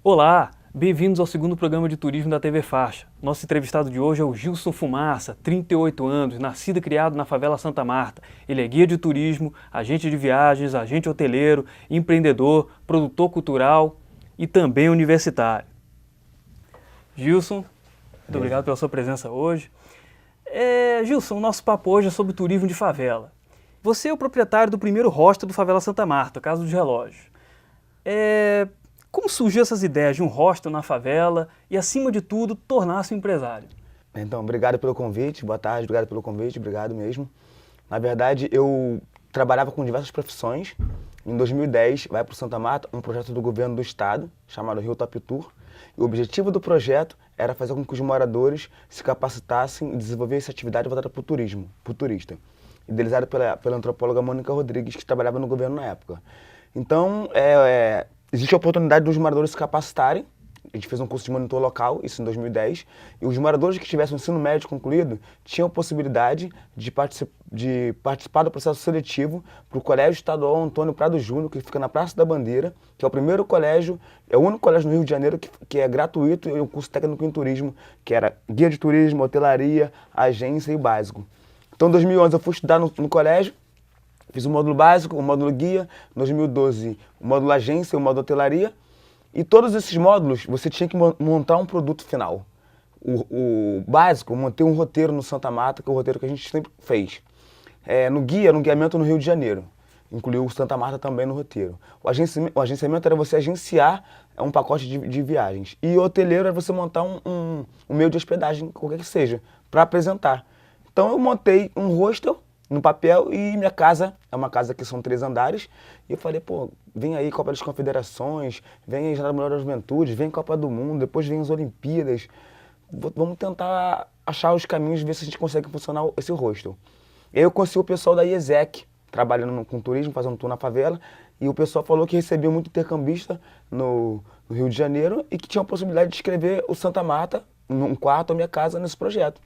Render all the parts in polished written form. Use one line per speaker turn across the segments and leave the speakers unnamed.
Olá, bem-vindos ao segundo programa de turismo da TV Faixa. Nosso entrevistado de hoje é o Gilson Fumaça, 38 anos, nascido e criado na favela Santa Marta. Ele é guia de turismo, agente de viagens, agente hoteleiro, empreendedor, produtor cultural e também universitário. Gilson, muito obrigado pela sua presença hoje. Gilson, o nosso papo hoje é sobre turismo de favela. Você é o proprietário do primeiro hostel do Favela Santa Marta, Casa dos Relógios. Como surgiu essas ideias de um hostel na favela e, acima de tudo, tornar-se um empresário?
Então, obrigado pelo convite, boa tarde, obrigado pelo convite, obrigado mesmo. Na verdade, eu trabalhava com diversas profissões. Em 2010, vai para o Santa Marta um projeto do governo do estado, chamado Rio Top Tour. E o objetivo do projeto era fazer com que os moradores se capacitassem e desenvolvessem essa atividade voltada para o turismo, para o turista. Idealizado pela antropóloga Mônica Rodrigues, que trabalhava no governo na época. Então, existe a oportunidade dos moradores se capacitarem. A gente fez um curso de monitor local, isso em 2010, e os moradores que tivessem o ensino médio concluído tinham a possibilidade de participar do processo seletivo para o Colégio Estadual Antônio Prado Júnior, que fica na Praça da Bandeira, que é o primeiro colégio, é o único colégio no Rio de Janeiro que é gratuito, e um curso técnico em turismo, que era guia de turismo, hotelaria, agência e básico. Então, em 2011 eu fui estudar no colégio, fiz o módulo básico, o módulo guia, em 2012 o módulo agência e o módulo hotelaria. E todos esses módulos você tinha que montar um produto final. O básico, eu montei um roteiro no Santa Marta, que é o roteiro que a gente sempre fez. No guiamento no Rio de Janeiro. Incluiu o Santa Marta também no roteiro. O agenciamento era você agenciar um pacote de viagens. E o hoteleiro era você montar um meio de hospedagem, qualquer que seja, para apresentar. Então eu montei um hostel no papel e minha casa é uma casa que são 3 andares. E eu falei, pô, vem aí Copa das Confederações, vem aí Jornada Mundial da Juventude, vem Copa do Mundo, depois vem as Olimpíadas. Vamos tentar achar os caminhos, ver se a gente consegue funcionar esse hostel. E aí eu conheci o pessoal da IESEC, trabalhando com turismo, fazendo tour na favela. E o pessoal falou que recebia muito intercambista no Rio de Janeiro e que tinha a possibilidade de escrever o Santa Marta, num quarto, a minha casa, nesse projeto.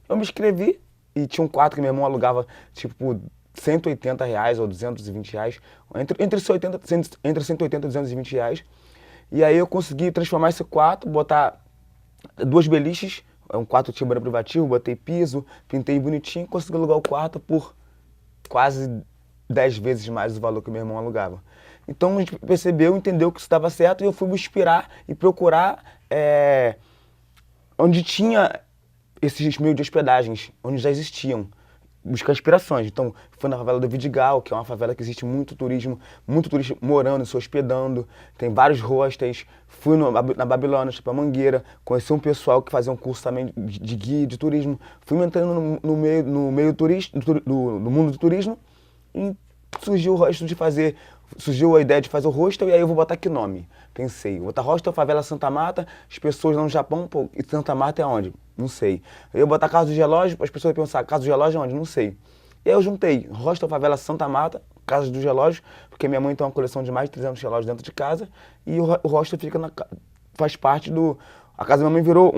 Eu me inscrevi. E tinha um quarto que meu irmão alugava, tipo, R$180 ou R$220, entre 180 e 220 reais. E aí eu consegui transformar esse quarto, botar 2 beliches, um quarto tinha banheiro privativo, botei piso, pintei bonitinho, consegui alugar o quarto por quase 10 vezes mais o valor que meu irmão alugava. Então a gente percebeu, entendeu que isso estava certo e eu fui me inspirar e procurar onde tinha esses meios de hospedagens, onde já existiam, buscar inspirações. Então, fui na favela do Vidigal, que é uma favela que existe muito turismo, muito turista morando, se hospedando, tem vários hostels. Fui na Babilônia, tipo a Mangueira, conheci um pessoal que fazia um curso também de guia de turismo. Fui me entrando no meio do mundo do turismo e surgiu a ideia de fazer o hostel, e aí eu vou botar que nome? Pensei, vou botar hostel Favela Santa Marta, as pessoas lá no Japão, pô, e Santa Marta é onde? Não sei. Eu vou botar Casa dos Relógios, as pessoas vão pensar, Casa dos Relógios é onde? Não sei. E aí eu juntei hostel Favela Santa Marta, Casa dos Relógios, porque minha mãe tem uma coleção de mais de 300 relógios dentro de casa, e o hostel faz parte do... A casa da minha mãe virou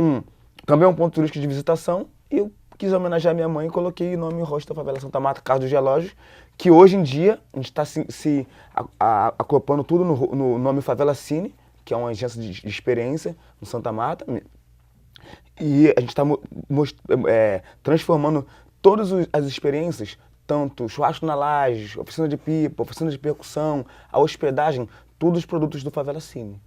também um ponto turístico de visitação, e eu quis homenagear minha mãe e coloquei o nome hostel Favela Santa Marta, Casa dos Relógios, que hoje em dia a gente está se acoplando tudo no nome Favela Cine, que é uma agência de experiência no Santa Marta. E a gente está transformando todas as experiências, tanto churrasco na laje, oficina de pipa, oficina de percussão, a hospedagem, todos os produtos do Favela Cine.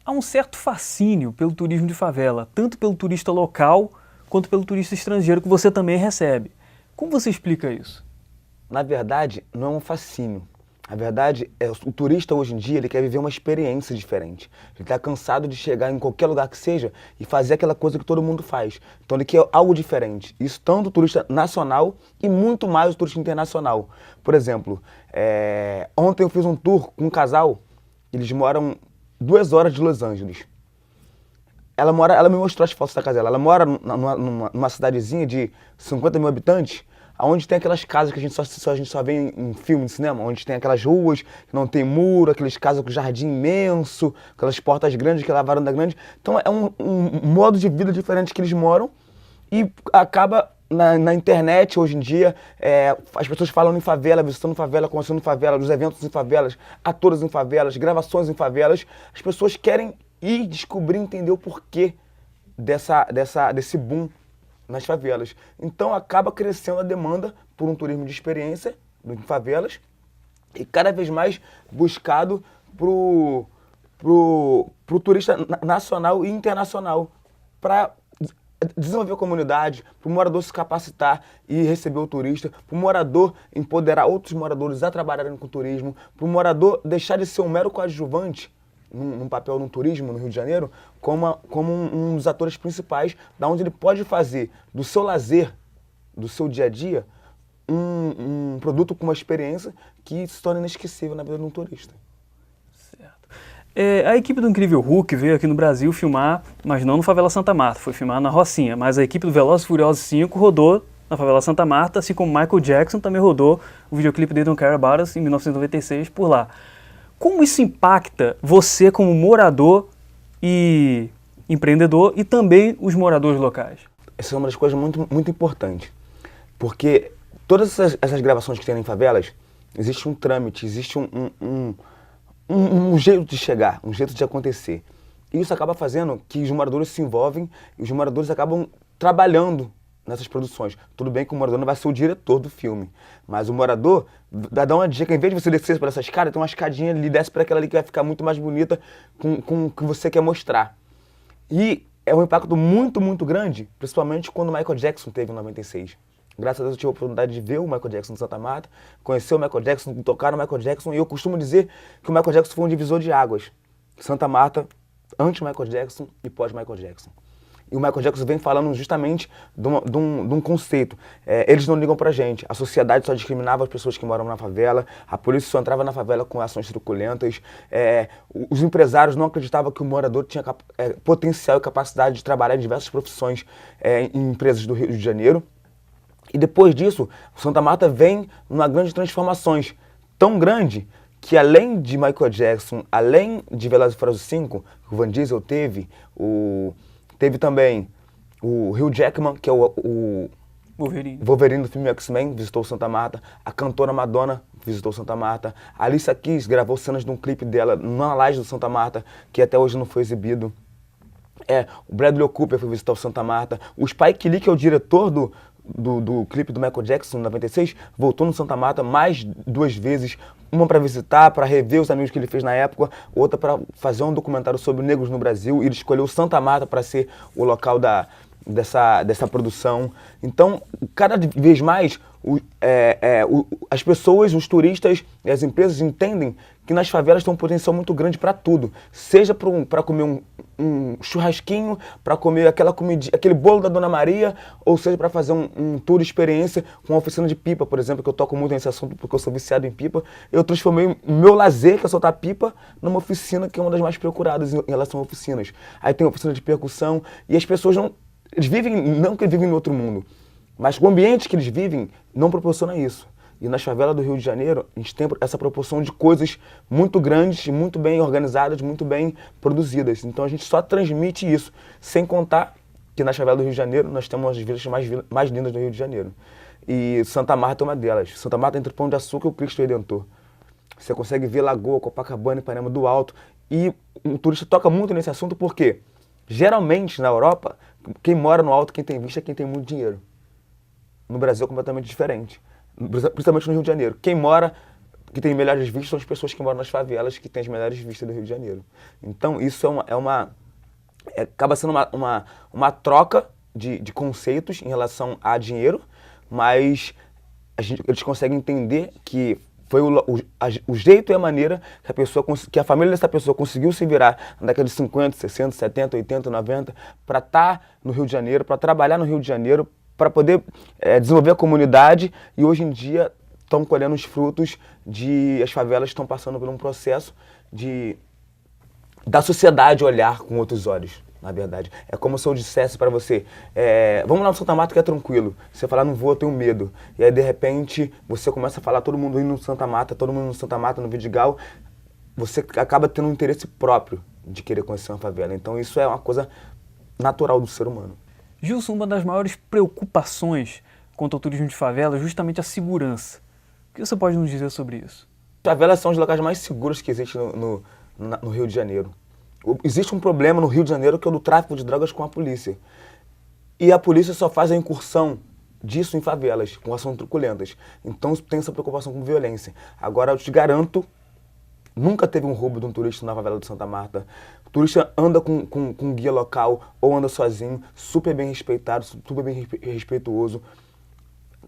Há um certo fascínio pelo turismo de favela, tanto pelo turista local quanto pelo turista estrangeiro, que você também recebe. Como você explica isso?
Na verdade, não é um fascínio. A verdade é o turista hoje em dia, ele quer viver uma experiência diferente. Ele está cansado de chegar em qualquer lugar que seja e fazer aquela coisa que todo mundo faz. Então ele quer algo diferente. Isso tanto o turista nacional e muito mais o turista internacional. Por exemplo, ontem eu fiz um tour com um casal, eles moram 2 horas de Los Angeles. Ela me mostrou as fotos da casa dela. Ela mora numa cidadezinha de 50 mil habitantes, onde tem aquelas casas que a gente só vê em filme de cinema, onde tem aquelas ruas que não tem muro, aquelas casas com jardim imenso, aquelas portas grandes, aquela varanda grande. Então é um modo de vida diferente que eles moram e acaba na internet hoje em dia, as pessoas falando em favela, visitando favela, conhecendo favela, dos eventos em favelas, atores em favelas, gravações em favelas. As pessoas querem e descobrir, entender o porquê desse boom nas favelas. Então acaba crescendo a demanda por um turismo de experiência em favelas e cada vez mais buscado pro turista nacional e internacional para desenvolver a comunidade, para o morador se capacitar e receber o turista, para o morador empoderar outros moradores a trabalharem com o turismo, para o morador deixar de ser um mero coadjuvante num papel no turismo no Rio de Janeiro, como um dos atores principais, da onde ele pode fazer do seu lazer, do seu dia a dia, um produto com uma experiência que se torna inesquecível na vida de um turista.
Certo. A equipe do Incrível Hulk veio aqui no Brasil filmar, mas não no Favela Santa Marta, foi filmar na Rocinha, mas a equipe do Velozes e Furiosos 5 rodou na Favela Santa Marta, assim como Michael Jackson também rodou o videoclipe de Don't Care About Us em 1996 por lá. Como isso impacta você como morador e empreendedor e também os moradores locais?
Essa é uma das coisas muito, muito importantes, porque todas essas gravações que tem em favelas, existe um trâmite, existe um jeito de chegar, um jeito de acontecer. E isso acaba fazendo que os moradores se envolvem e os moradores acabam trabalhando nessas produções. Tudo bem que o morador não vai ser o diretor do filme, mas o morador dá uma dica, em vez de você descer por essa escada, tem uma escadinha ali, desce para aquela ali que vai ficar muito mais bonita com o que você quer mostrar. E é um impacto muito, muito grande, principalmente quando o Michael Jackson teve em 96. Graças a Deus eu tive a oportunidade de ver o Michael Jackson no Santa Marta, conhecer o Michael Jackson, tocar no Michael Jackson, e eu costumo dizer que o Michael Jackson foi um divisor de águas. Santa Marta, antes Michael Jackson e pós-Michael Jackson. E o Michael Jackson vem falando justamente de um conceito. Eles não ligam pra gente. A sociedade só discriminava as pessoas que moram na favela, a polícia só entrava na favela com ações truculentas, os empresários não acreditavam que o morador tinha potencial e capacidade de trabalhar em diversas profissões em empresas do Rio de Janeiro. E depois disso, o Santa Marta vem numa grande transformações, tão grande que além de Michael Jackson, além de Velozes e Furiosos 5, que o Van Diesel teve também o Hugh Jackman, que é o Wolverine do filme X-Men, visitou o Santa Marta. A cantora Madonna visitou o Santa Marta. A Alicia Keys gravou cenas de um clipe dela na laje do Santa Marta, que até hoje não foi exibido. O Bradley Cooper foi visitar o Santa Marta. O Spike Lee, que é o diretor do clipe do Michael Jackson, em 96, voltou no Santa Marta mais 2 vezes, uma para visitar, para rever os amigos que ele fez na época, outra para fazer um documentário sobre negros no Brasil, e ele escolheu o Santa Marta para ser o local dessa produção. Então, cada vez mais, as pessoas, os turistas e as empresas entendem que nas favelas tem um potencial muito grande para tudo. Seja para comer um churrasquinho, para comer aquele bolo da Dona Maria, ou seja para fazer um tour de experiência com uma oficina de pipa, por exemplo, que eu toco muito nesse assunto porque eu sou viciado em pipa. Eu transformei o meu lazer, que é soltar pipa, numa oficina que é uma das mais procuradas em relação a oficinas. Aí tem oficina de percussão e as pessoas eles vivem, não que eles vivem em outro mundo, mas o ambiente que eles vivem não proporciona isso. E nas favelas do Rio de Janeiro, a gente tem essa proporção de coisas muito grandes, muito bem organizadas, muito bem produzidas. Então a gente só transmite isso, sem contar que nas favelas do Rio de Janeiro nós temos as vilas mais lindas do Rio de Janeiro. E Santa Marta é uma delas. Santa Marta é entre o Pão de Açúcar e o Cristo Redentor. Você consegue ver Lagoa, Copacabana, Ipanema do alto. E o turista toca muito nesse assunto porque, geralmente, na Europa, quem mora no alto, quem tem vista, é quem tem muito dinheiro. No Brasil é completamente diferente. Principalmente no Rio de Janeiro. Que tem melhores vistas são as pessoas que moram nas favelas, que têm as melhores vistas do Rio de Janeiro. Então isso acaba sendo uma troca de conceitos em relação a dinheiro, mas eles conseguem entender que foi o jeito e a maneira que a família dessa pessoa conseguiu se virar na década de 50, 60, 70, 80, 90, para estar no Rio de Janeiro, para trabalhar no Rio de Janeiro, para poder desenvolver a comunidade, e hoje em dia estão colhendo os frutos as favelas estão passando por um processo da sociedade olhar com outros olhos, na verdade. É como se eu dissesse para você, vamos lá no Santa Marta que é tranquilo. Você falar, não vou, eu tenho medo. E aí, de repente, você começa a falar, todo mundo indo no Santa Marta, todo mundo no Santa Marta, no Vidigal. Você acaba tendo um interesse próprio de querer conhecer uma favela. Então isso é uma coisa natural do ser humano.
Gilson, uma das maiores preocupações quanto ao turismo de favela é justamente a segurança. O que você pode nos dizer sobre isso?
Favelas são os locais mais seguros que existem no Rio de Janeiro. Existe um problema no Rio de Janeiro que é o do tráfico de drogas com a polícia. E a polícia só faz a incursão disso em favelas, com ações truculentas. Então tem essa preocupação com violência. Agora, eu te garanto, nunca teve um roubo de um turista na favela de Santa Marta. O turista anda com guia local ou anda sozinho, super bem respeitado, super bem respeituoso.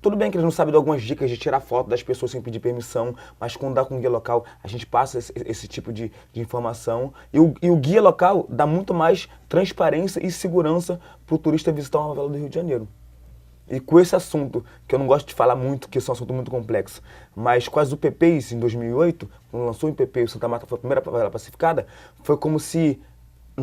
Tudo bem que eles não sabem de algumas dicas de tirar foto das pessoas sem pedir permissão, mas quando dá com guia local, a gente passa esse tipo de informação. E o guia local dá muito mais transparência e segurança para o turista visitar uma favela do Rio de Janeiro. E com esse assunto, que eu não gosto de falar muito, que esse é um assunto muito complexo, mas com as UPPs em 2008, quando lançou o UPP e Santa Marta foi a primeira favela pacificada, foi como se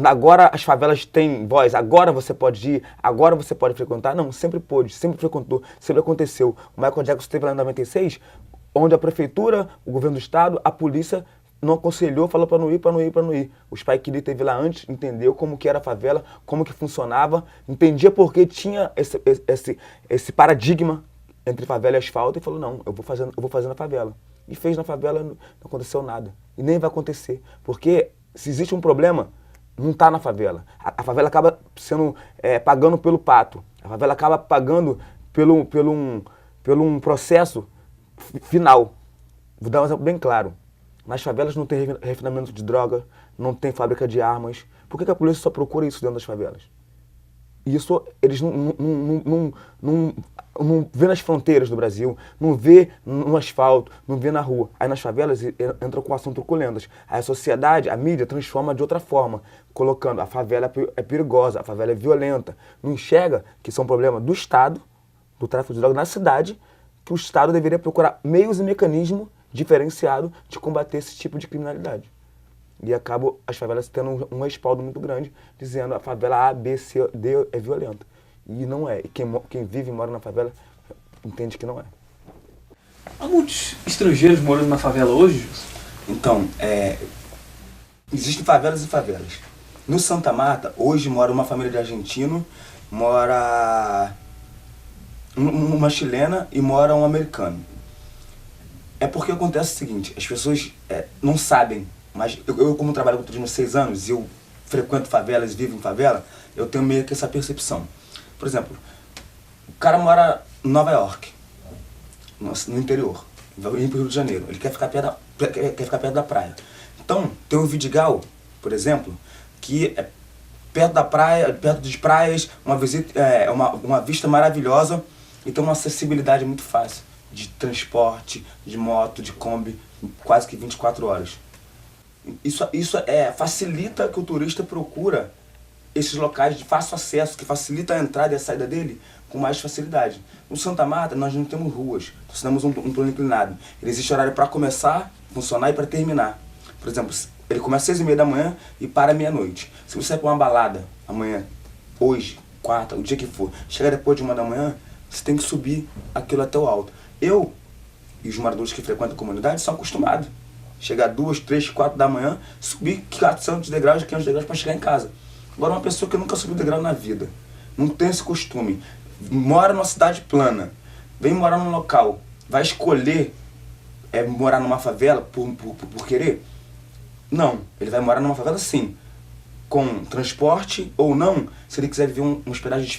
agora as favelas têm voz, agora você pode ir, agora você pode frequentar. Não, sempre pôde, sempre frequentou, sempre aconteceu. O Michael Jackson esteve lá em 96, onde a prefeitura, o governo do estado, a polícia não aconselhou, falou para não ir, para não ir, para não ir. O Spike Lee esteve lá antes, entendeu como que era a favela, como que funcionava, entendia porque tinha esse paradigma entre favela e asfalto e falou, não, eu vou fazer na favela. E fez na favela, não aconteceu nada. E nem vai acontecer, porque se existe um problema, não está na favela. A favela acaba sendo pagando pelo pato. A favela acaba pagando pelo um processo final. Vou dar um exemplo bem claro. Nas favelas não tem refinamento de droga, não tem fábrica de armas. Por que a polícia só procura isso dentro das favelas? E isso eles não vê nas fronteiras do Brasil, não vê no asfalto, não vê na rua. Aí nas favelas entram com assuntos truculentos. Aí a sociedade, a mídia transforma de outra forma, colocando a favela é perigosa, a favela é violenta. Não enxerga que isso é um problema do Estado, do tráfico de drogas na cidade, que o Estado deveria procurar meios e mecanismos diferenciados de combater esse tipo de criminalidade. E acabam as favelas tendo um respaldo muito grande, dizendo a favela A, B, C, D é violenta. E não é. E quem vive e mora na favela entende que não é.
Há muitos estrangeiros morando na favela hoje, Gilson?
Então, existem favelas e favelas. No Santa Marta, hoje mora uma família de argentino, mora uma chilena e mora um americano. É porque acontece o seguinte, as pessoas não sabem. Mas eu como trabalho com turismo há 6 anos e eu frequento favelas e vivo em favela, eu tenho meio que essa percepção. Por exemplo, o cara mora em Nova York, no interior, vai ir para o Rio de Janeiro, ele quer ficar perto da praia. Então, tem o Vidigal, por exemplo, que é perto da praia, perto das praias, uma vista maravilhosa e tem uma acessibilidade muito fácil de transporte, de moto, de Kombi, quase que 24 horas. Isso facilita que o turista procura esses locais de fácil acesso, que facilita a entrada e a saída dele com mais facilidade. No Santa Marta, nós não temos ruas, nós temos um plano inclinado. Ele existe horário para começar, funcionar e para terminar. Por exemplo, ele começa às 6h30 da manhã e para meia-noite. Se você sai para uma balada amanhã, hoje, quarta, o dia que for, chega depois de 1h da manhã, você tem que subir aquilo até o alto. Eu e os moradores que frequentam a comunidade são acostumados. Chegar 2, 3, 4 da manhã, subir 400 degraus, 500 degraus para chegar em casa. Agora uma pessoa que nunca subiu degrau na vida, não tem esse costume, mora numa cidade plana, vem morar num local, vai escolher morar numa favela por querer? Não, ele vai morar numa favela sim, com transporte ou não, se ele quiser viver uma hospedagem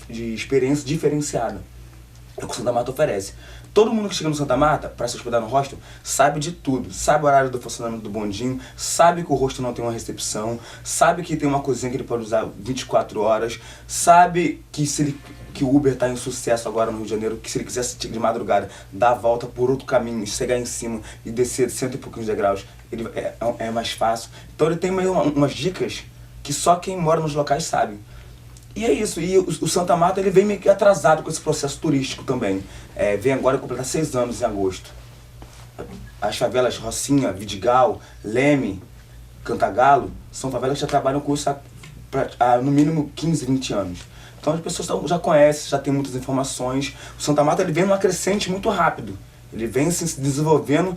de experiência diferenciada. É o que o Santa Marta oferece. Todo mundo que chega no Santa Marta para se hospedar no hostel sabe de tudo. Sabe o horário do funcionamento do bondinho, sabe que o hostel não tem uma recepção, sabe que tem uma cozinha que ele pode usar 24 horas, sabe que que o Uber está em sucesso agora no Rio de Janeiro, que se ele quisesse de madrugada dar a volta por outro caminho, chegar em cima e descer 100 e pouquinhos degraus, é mais fácil. Então ele tem meio umas dicas que só quem mora nos locais sabe. E é isso, e o Santa Marta ele vem meio que atrasado com esse processo turístico também. Vem agora completar 6 anos em agosto. As favelas Rocinha, Vidigal, Leme, Cantagalo, são favelas que já trabalham com isso há no mínimo 15, 20 anos. Então as pessoas já conhecem, já tem muitas informações. O Santa Marta ele vem numa crescente muito rápido. Ele vem se desenvolvendo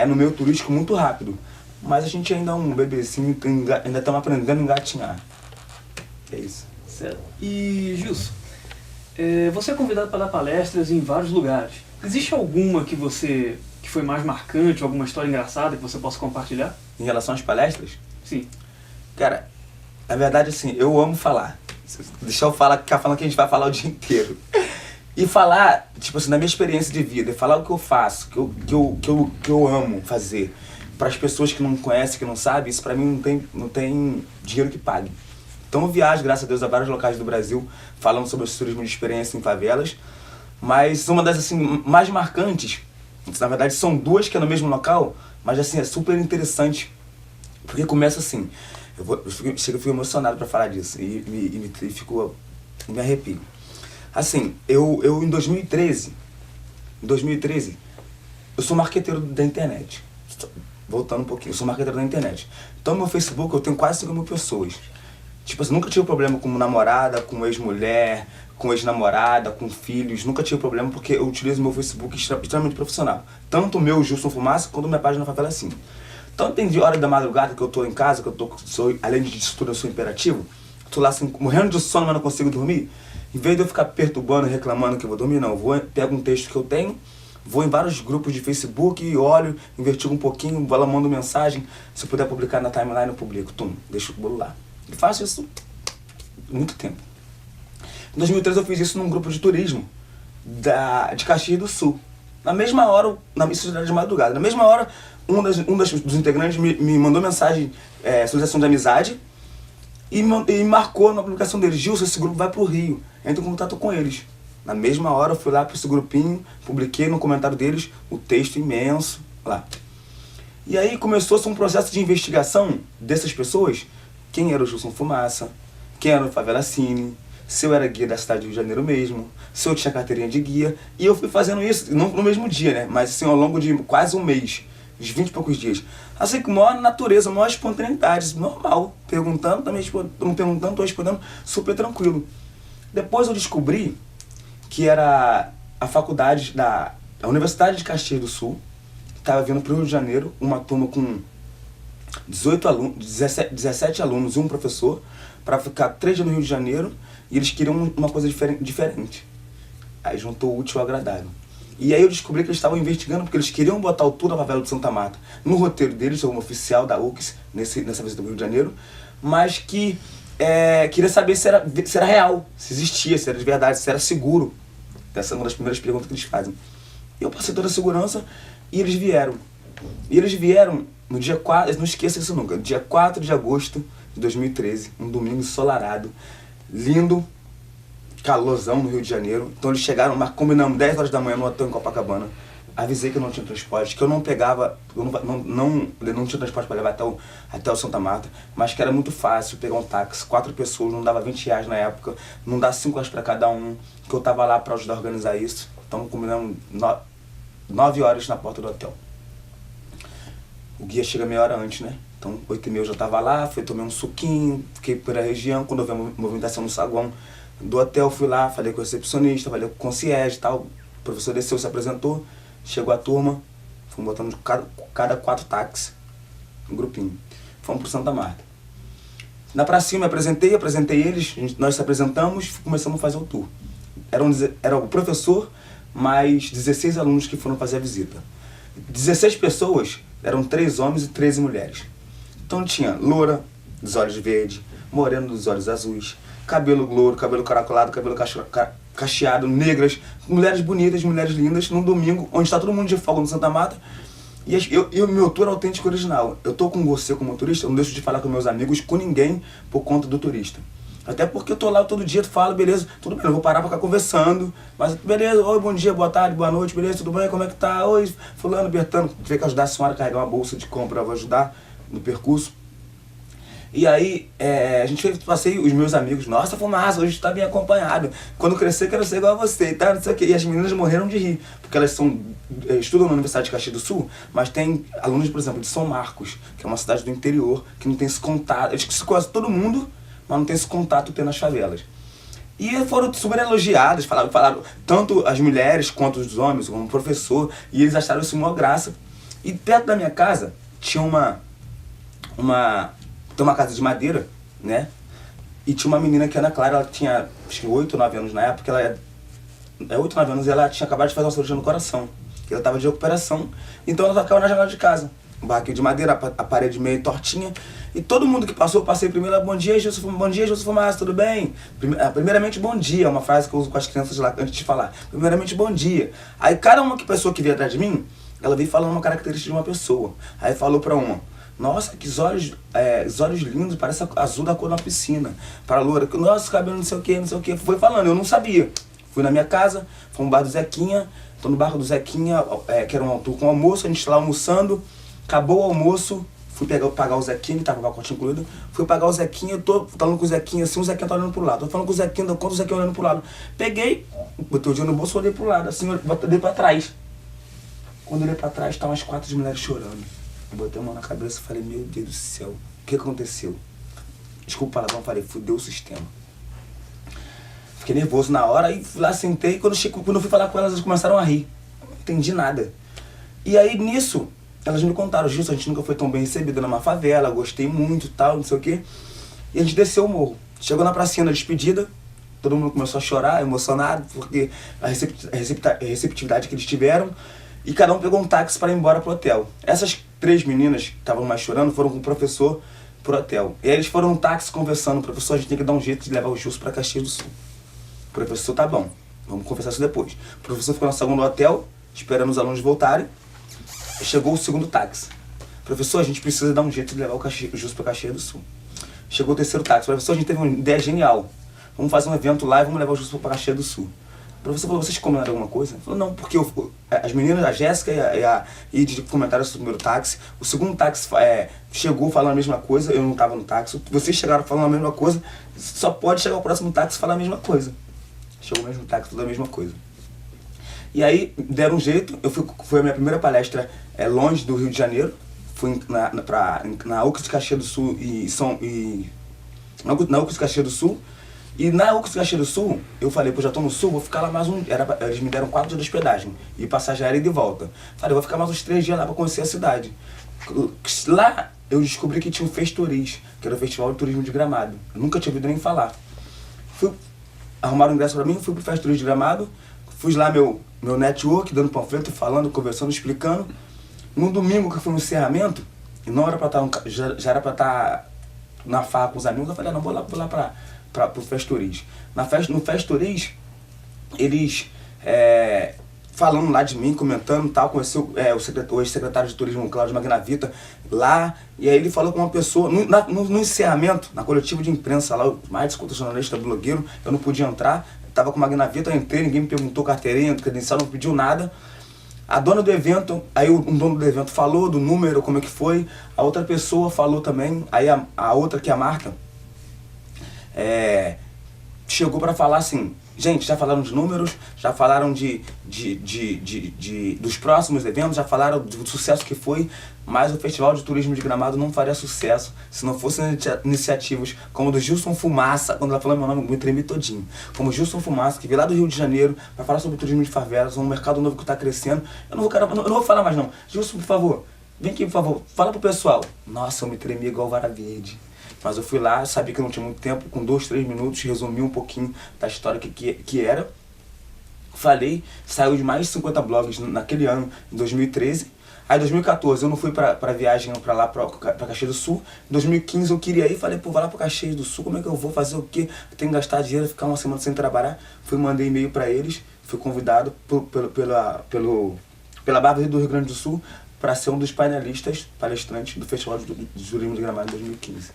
no meio turístico muito rápido. Mas a gente ainda é um bebezinho, ainda estamos aprendendo a engatinhar. É isso.
Certo. E, Gilson, você é convidado para dar palestras em vários lugares. Existe alguma que foi mais marcante, alguma história engraçada que você possa compartilhar?
Em relação às palestras?
Sim.
Cara, na verdade, assim, eu amo falar. Deixa eu ficar falando que a gente vai falar o dia inteiro. E falar, tipo assim, da minha experiência de vida, falar o que eu faço, que eu amo fazer, para as pessoas que não conhecem, que não sabem, isso pra mim não tem dinheiro que pague. Então eu viajo, graças a Deus, a vários locais do Brasil, falando sobre o turismo de experiência em favelas. Mas uma das, assim, mais marcantes, na verdade são duas que é no mesmo local, mas assim, é super interessante, porque começa assim, eu fico emocionado pra falar disso, e me arrepio. Assim, eu em 2013, eu sou marqueteiro da internet. Voltando um pouquinho, eu sou marqueteiro da internet. Então no meu Facebook eu tenho quase 5 mil pessoas. Tipo assim, nunca tive problema com namorada, com ex-mulher, com ex-namorada, com filhos. Nunca tive problema porque eu utilizo meu Facebook extremamente profissional. Tanto o meu Gilson Fumaça, quanto a minha página Favela Assim. Então tem de hora da madrugada que eu tô em casa, que além disso tudo eu sou imperativo. Tô lá assim, morrendo de sono, mas não consigo dormir. Em vez de eu ficar perturbando, reclamando que eu vou dormir, não. Pego um texto que eu tenho, vou em vários grupos de Facebook, olho, investigo um pouquinho, ela manda mensagem. Se eu puder publicar na timeline, eu publico. Deixo o bolo lá. E faço isso há muito tempo. Em 2013 eu fiz isso num grupo de turismo de Caxias do Sul. Na mesma hora, isso era de madrugada, na mesma hora, dos integrantes me mandou mensagem, solicitação de amizade, e marcou na publicação deles: Gilson, esse grupo vai pro Rio, entra em contato com eles. Na mesma hora eu fui lá para esse grupinho, publiquei no comentário deles o texto imenso lá. E aí começou-se um processo de investigação dessas pessoas. Quem era o Gilson Fumaça, quem era o Favela Cine, se eu era guia da cidade do Rio de Janeiro mesmo, se eu tinha carteirinha de guia. E eu fui fazendo isso, não no mesmo dia, né? Mas assim, ao longo de quase um mês, uns 20 e poucos dias. Assim, com maior natureza, maior espontaneidade, normal. Perguntando, também não perguntando, tô respondendo super tranquilo. Depois eu descobri que era a faculdade da Universidade de Caxias do Sul, que estava vindo para o Rio de Janeiro, uma turma com 17 alunos e um professor, para ficar 3 dias no Rio de Janeiro, e eles queriam uma coisa diferente. Aí juntou o útil ao agradável. E aí eu descobri que eles estavam investigando, porque eles queriam botar o tour da favela de Santa Marta no roteiro deles, como oficial da UCS, nessa visita do Rio de Janeiro, mas que queria saber se era real, se existia, se era de verdade, se era seguro. Essa é uma das primeiras perguntas que eles fazem. E eu passei toda a segurança e eles vieram. E eles vieram no dia 4, não esqueça isso nunca, dia 4 de agosto de 2013, um domingo ensolarado, lindo, calorzão no Rio de Janeiro. Então eles chegaram, mas combinamos 10 horas da manhã no hotel em Copacabana. Avisei que eu não tinha transporte, que eu não pegava, eu não tinha transporte para levar até o Santa Marta, mas que era muito fácil pegar um táxi, 4 pessoas, não dava 20 reais na época, não dá 5 reais para cada um, que eu tava lá para ajudar a organizar isso. Então combinamos 9 horas na porta do hotel. O guia chega meia hora antes, né? Então 8h30 eu já tava lá, tomei um suquinho, fiquei por a região, quando houve a movimentação no saguão do hotel, fui lá, falei com o recepcionista, falei com o concierge e tal, o professor desceu, se apresentou. Chegou a turma, fomos botando cada 4 táxis, um grupinho. Fomos pro Santa Marta. Na pracinha me apresentei eles, nós se apresentamos, começamos a fazer o tour. Era o professor mais 16 alunos que foram fazer a visita. 16 pessoas, eram 3 homens e 13 mulheres. Então tinha loura dos olhos verdes, moreno dos olhos azuis, cabelo louro, cabelo caracolado, cabelo cacheado, negras, mulheres bonitas, mulheres lindas, num domingo, onde está todo mundo de folga no Santa Marta. E o meu tour é autêntico original. Eu tô com você como turista, eu não deixo de falar com meus amigos, com ninguém, por conta do turista. Até porque eu tô lá todo dia, falo, beleza, tudo bem, eu vou parar pra ficar conversando, mas beleza, oi, bom dia, boa tarde, boa noite, beleza, tudo bem, como é que tá? Oi, fulano, Bertano, tiver que ajudar a senhora a carregar uma bolsa de compra, eu vou ajudar no percurso. E aí, a gente fez passeio, os meus amigos, nossa, Fumaça, hoje tá bem acompanhado. Quando crescer, quero ser igual a você, tá? Não sei o quê. E as meninas morreram de rir, porque elas estudam na Universidade de Caxias do Sul, mas tem alunos, por exemplo, de São Marcos, que é uma cidade do interior, que não tem esse contato, eles se conhecem todo mundo, mas não tem esse contato tendo as favelas. E foram super elogiadas, falaram tanto as mulheres quanto os homens, como professor, e eles acharam isso uma graça. E perto da minha casa tinha tem uma casa de madeira, né? E tinha uma menina que Ana Clara, ela tinha acho que 8 ou 9 anos na época, ela 8 ou 9 anos, e ela tinha acabado de fazer uma cirurgia no coração. Ela estava de recuperação, então ela ficava na janela de casa. Um barraquinho de madeira, a parede meio tortinha, E todo mundo que passou, eu passei primeiro, bom dia, Gilson Fumaça, tudo bem? Primeiramente, bom dia, é uma frase que eu uso com as crianças lá antes de falar. Primeiramente, bom dia. Aí cada uma pessoa que veio atrás de mim, ela veio falando uma característica de uma pessoa. Aí falou pra uma, nossa, que olhos lindos, parece azul da cor da piscina. Para a loura, nossa, cabelo não sei o que, foi falando, eu não sabia. Fui na minha casa, fui no bar do Zequinha, tô no bar do Zequinha, que era tô com almoço, a gente lá almoçando, acabou o almoço, fui pagar o Zequinha, que tava com o pacote incluído, fui pagar o Zequinha, eu tô falando com o Zequinha assim, o Zequinha tá olhando pro lado, tô falando com o Zequinha, quando o Zequinha olhando pro lado, peguei, botei o dinheiro no bolso, olhei pro lado, assim, olhei pra trás. Quando eu olhei pra trás, estavam as 4 mulheres chorando. Eu botei a mão na cabeça e falei, meu Deus do céu, o que aconteceu? Desculpa o palavrão, falei, fudeu o sistema. Fiquei nervoso na hora e fui lá, sentei, quando eu fui falar com elas começaram a rir. Não entendi nada. E aí nisso, elas me contaram, Gilson, a gente nunca foi tão bem recebido numa favela, gostei muito e tal, não sei o quê. E a gente desceu o morro. Chegou na pracinha da despedida, todo mundo começou a chorar, emocionado, porque a receptividade que eles tiveram. E cada um pegou um táxi para ir embora pro hotel. Essas 3 meninas que estavam mais chorando foram com o professor pro hotel. E aí eles foram no táxi conversando, professor, a gente tem que dar um jeito de levar o Gilson para Caxias do Sul. O professor, tá bom, vamos conversar isso depois. O professor ficou na saguão do hotel, esperando os alunos voltarem. Chegou o segundo táxi. Professor, a gente precisa dar um jeito de levar o Gilson para Caxias do Sul. Chegou o terceiro táxi. Professor, a gente teve uma ideia genial. Vamos fazer um evento lá e vamos levar o Gilson para Caxias do Sul. O professor falou, vocês combinaram alguma coisa? Ele falou, não, porque as meninas, a Jéssica e a Ide comentaram sobre o primeiro táxi. O segundo táxi chegou falando a mesma coisa, eu não estava no táxi. Vocês chegaram falando a mesma coisa, só pode chegar o próximo táxi e falar a mesma coisa. Chegou o mesmo táxi, tudo a mesma coisa. E aí, deram um jeito, foi a minha primeira palestra longe do Rio de Janeiro. Fui na UCS de Caxias do Sul na UCS de Caxias do Sul. E na UCS de Caxias do Sul, eu falei, pô, já tô no Sul, vou ficar lá mais eles me deram 4 dias de hospedagem e passagem aérea e de volta. Falei, vou ficar mais uns 3 dias lá pra conhecer a cidade. Lá, eu descobri que tinha o Festoris, que era o Festival de Turismo de Gramado. Eu nunca tinha ouvido nem falar. Arrumaram o ingresso pra mim, fui pro Festoris de Gramado, fiz lá meu network, dando panfleto, falando, conversando, explicando. No domingo, que foi um encerramento, e não era pra estar, já era pra estar na farra com os amigos, eu falei, não, vou lá pro Festoris. No Festoris, eles falando lá de mim, comentando e tal, conheceu o ex-secretário de Turismo, Cláudio Magnavita, lá, e aí ele falou com uma pessoa, no encerramento, na coletiva de imprensa lá, o mais jornalista, blogueiro, eu não podia entrar, tava com o Magnavita, eu entrei, ninguém me perguntou carteirinha, credencial, não pediu nada. A dona do evento, aí um dono do evento falou do número, como é que foi, a outra pessoa falou também, aí a outra, que é a Marta, chegou para falar assim, gente, já falaram de números, já falaram dos próximos eventos, já falaram do sucesso que foi, mas o Festival de Turismo de Gramado não faria sucesso se não fossem iniciativas como o do Gilson Fumaça, quando ela falou meu nome, eu me tremi todinho, como o Gilson Fumaça, que veio lá do Rio de Janeiro para falar sobre o turismo de favelas, um mercado novo que está crescendo. Eu não vou falar mais não. Gilson, por favor, vem aqui, por favor, fala pro pessoal. Nossa, eu me tremi igual vara verde. Mas eu fui lá, sabia que eu não tinha muito tempo, com 2, 3 minutos, resumi um pouquinho da história que era. Falei, saiu de mais de 50 blogs naquele ano, em 2013. Aí em 2014 eu não fui pra viagem pra lá, pra Caxias do Sul. Em 2015 eu queria ir, falei, pô, vai lá pra Caxias do Sul, como é que eu vou fazer o quê? Eu tenho que gastar dinheiro, ficar uma semana sem trabalhar. Mandei e-mail pra eles, fui convidado pela Barra do Rio Grande do Sul para ser um dos palestrantes do Festival de Turismo de Gramado em 2015.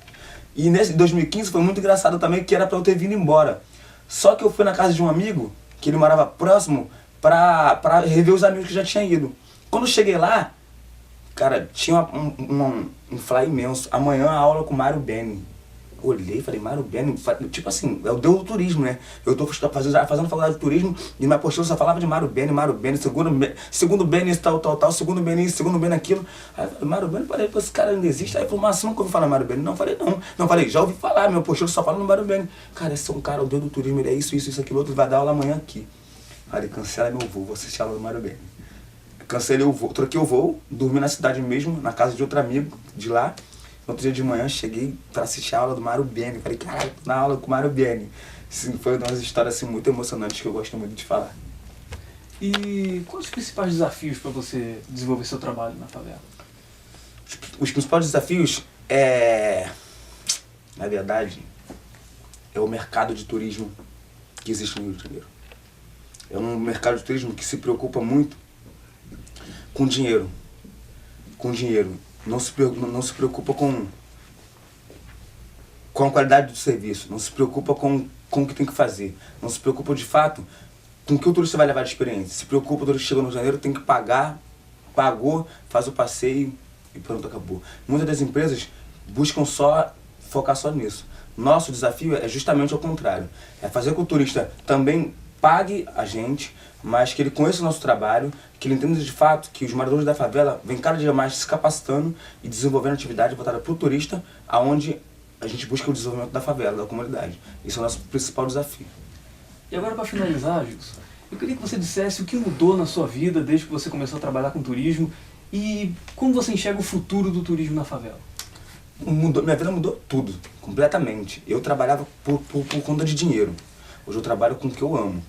E nesse 2015 foi muito engraçado também, que era pra eu ter vindo embora. Só que eu fui na casa de um amigo, que ele morava próximo, pra rever os amigos que já tinham ido. Quando eu cheguei lá, cara, tinha um fly imenso. Amanhã a aula com o Mário Beni. Olhei e falei, Mário Beni, tipo assim, é o deus do turismo, né? Eu tô fazendo faculdade de turismo e minha postura só falava de Mário Beni, segundo Beni isso, tal, segundo Beni isso, segundo Beni aquilo. Aí eu falei, Mário Beni, falei, pô, esse cara ainda existe? Aí ele falou, mas você nunca ouviu falar Mário Beni? Não, falei, não. Não, falei, já ouvi falar, meu postura só fala no Mário Beni. Cara, esse é um cara, o deus do turismo, ele é isso, aquilo, outro, vai dar aula amanhã aqui. Falei, cancela meu voo, vou assistir a aula do Mário Beni. Cancelei o voo, troquei o voo, dormi na cidade mesmo, na casa de outro amigo de lá. No outro dia de manhã, cheguei para assistir a aula do Mário Beni. Falei, caralho, tô na aula com o Mário Beni. Foi uma das histórias assim, muito emocionantes que eu gosto muito de falar.
E quais os principais desafios para você desenvolver seu trabalho na favela?
Os principais desafios Na verdade, é o mercado de turismo que existe no Rio de Janeiro. É um mercado de turismo que se preocupa muito com dinheiro. Com dinheiro. Não se preocupa com a qualidade do serviço. Não se preocupa com o que tem que fazer. Não se preocupa de fato com o que o turista vai levar de experiência. Se preocupa, o turista chega no Rio de Janeiro, tem que pagar, pagou, faz o passeio e pronto, acabou. Muitas das empresas buscam focar só nisso. Nosso desafio é justamente ao contrário. É fazer com que o turista também pague a gente, mas que ele conheça o nosso trabalho, que ele entenda de fato que os moradores da favela vêm cada dia mais se capacitando e desenvolvendo atividade voltada para o turista, aonde a gente busca o desenvolvimento da favela, da comunidade. Esse é o nosso principal desafio.
E agora, para finalizar, Gilson, eu queria que você dissesse o que mudou na sua vida desde que você começou a trabalhar com turismo e como você enxerga o futuro do turismo na favela.
Minha vida mudou tudo, completamente. Eu trabalhava por conta de dinheiro. Hoje eu trabalho com o que eu amo,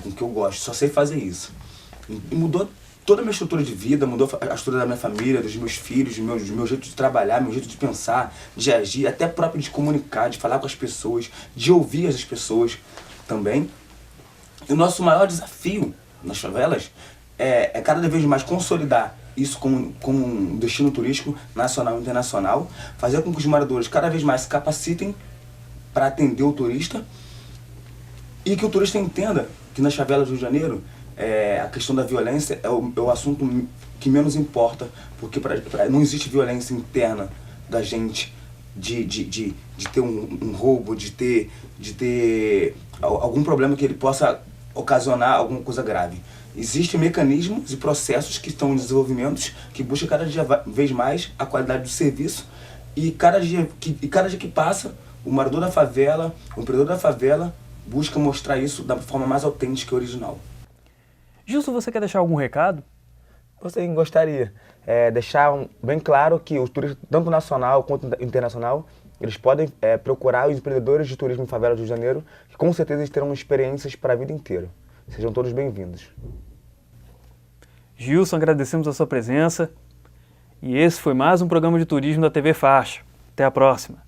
com o que eu gosto, só sei fazer isso. E mudou toda a minha estrutura de vida, mudou a estrutura da minha família, dos meus filhos, do meu jeito de trabalhar, meu jeito de pensar, de agir, até próprio de comunicar, de falar com as pessoas, de ouvir as pessoas também. E o nosso maior desafio nas favelas é cada vez mais consolidar isso como um destino turístico nacional e internacional, fazer com que os moradores cada vez mais se capacitem para atender o turista e que o turista entenda que nas favelas do Rio de Janeiro a questão da violência é o assunto que menos importa, porque não existe violência interna da gente de ter um roubo, de ter algum problema que ele possa ocasionar alguma coisa grave. Existem mecanismos e processos que estão em desenvolvimento que buscam cada vez mais a qualidade do serviço e cada dia que passa, o morador da favela, o empreendedor da favela busca mostrar isso da forma mais autêntica e original.
Gilson, você quer deixar algum recado?
Eu gostaria deixar bem claro que os turistas, tanto nacional quanto internacional, eles podem procurar os empreendedores de turismo em favela do Rio de Janeiro, que com certeza eles terão experiências para a vida inteira. Sejam todos bem-vindos.
Gilson, agradecemos a sua presença. E esse foi mais um programa de turismo da TV Faixa. Até a próxima.